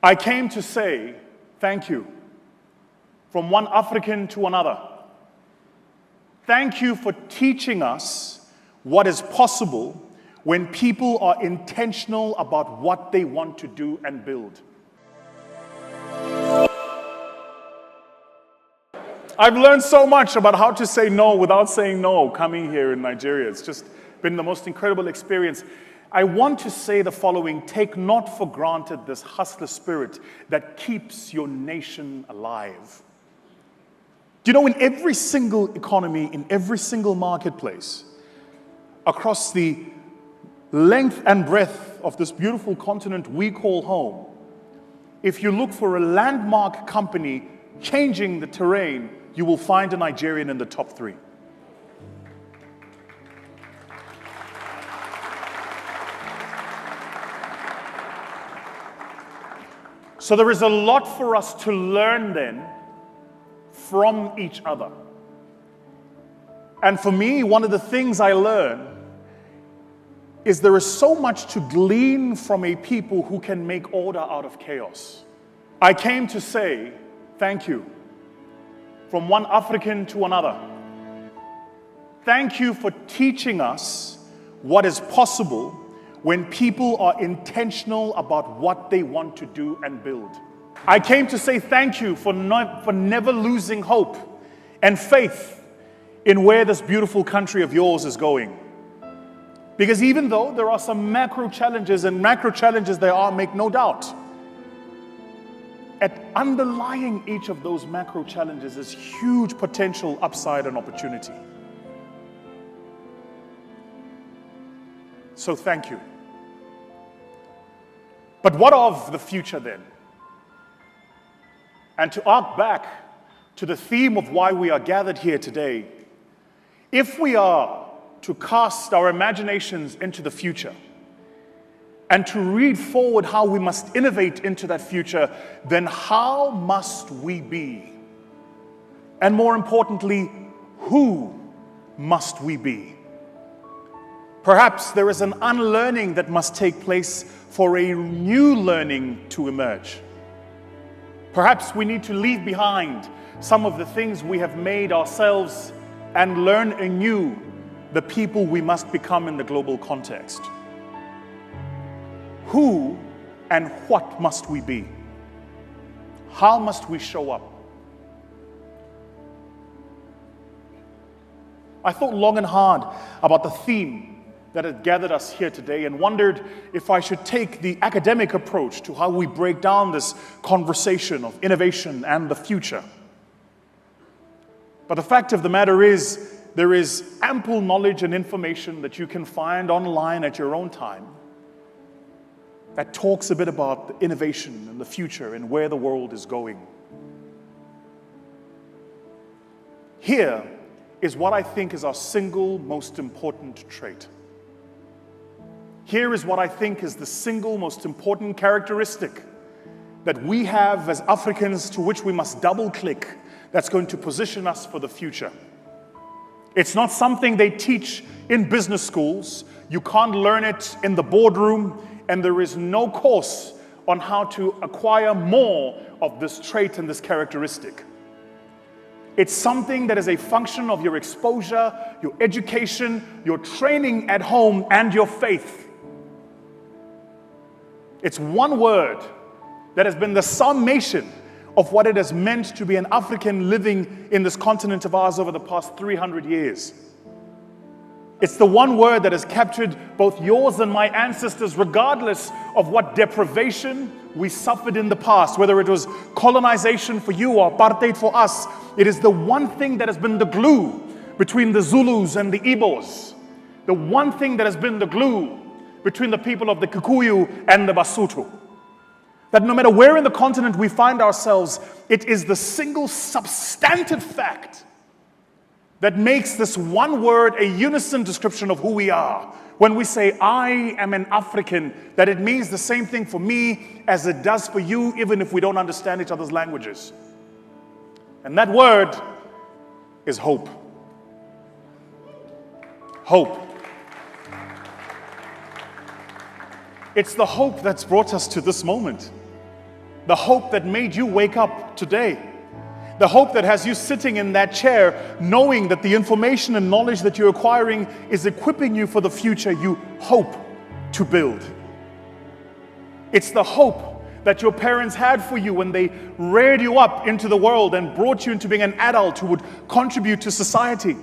I came to say thank you from one African to another. Thank you for teaching us what is possible when people are intentional about what they want to do and build. I've learned so much about how to say no without saying no coming here in Nigeria. It's just been the most incredible experience. I want to say the following: take not for granted this hustler spirit that keeps your nation alive. You know, in every single economy, in every single marketplace, across the length and breadth of this beautiful continent we call home, if you look for a landmark company changing the terrain, you will find a Nigerian in the top 3. So there is a lot for us to learn then from each other. And for me, one of the things I learn is there is so much to glean from a people who can make order out of chaos. I came to say thank you from one African to another. Thank you for teaching us what is possible when people are intentional about what they want to do and build. I came to say thank you for never losing hope and faith in where this beautiful country of yours is going. Because even though there are some macro challenges, and macro challenges there are, make no doubt, at underlying each of those macro challenges is huge potential upside and opportunity. So thank you. But what of the future then? And to arc back to the theme of why we are gathered here today, if we are to cast our imaginations into the future and to read forward how we must innovate into that future, then how must we be? And more importantly, who must we be? Perhaps there is an unlearning that must take place for a new learning to emerge. Perhaps we need to leave behind some of the things we have made ourselves and learn anew the people we must become in the global context. Who and what must we be? How must we show up? I thought long and hard about the theme that had gathered us here today and wondered if I should take the academic approach to how we break down this conversation of innovation and the future. But the fact of the matter is, there is ample knowledge and information that you can find online at your own time that talks a bit about the innovation and the future and where the world is going. Here is what I think is our single most important trait. Here is what I think is the single most important characteristic that we have as Africans, to which we must double-click, that's going to position us for the future. It's not something they teach in business schools. You can't learn it in the boardroom, and there is no course on how to acquire more of this trait and this characteristic. It's something that is a function of your exposure, your education, your training at home, and your faith. It's one word that has been the summation of what it has meant to be an African living in this continent of ours over the past 300 years. It's the one word that has captured both yours and my ancestors, regardless of what deprivation we suffered in the past, whether it was colonization for you or apartheid for us. It is the one thing that has been the glue between the Zulus and the Igbos. The one thing that has been the glue between the people of the Kikuyu and the Basotho. That no matter where in the continent we find ourselves, it is the single substantive fact that makes this one word a unison description of who we are. When we say, I am an African, that it means the same thing for me as it does for you, even if we don't understand each other's languages. And that word is hope. Hope. It's the hope that's brought us to this moment. The hope that made you wake up today. The hope that has you sitting in that chair knowing that the information and knowledge that you're acquiring is equipping you for the future you hope to build. It's the hope that your parents had for you when they reared you up into the world and brought you into being an adult who would contribute to society.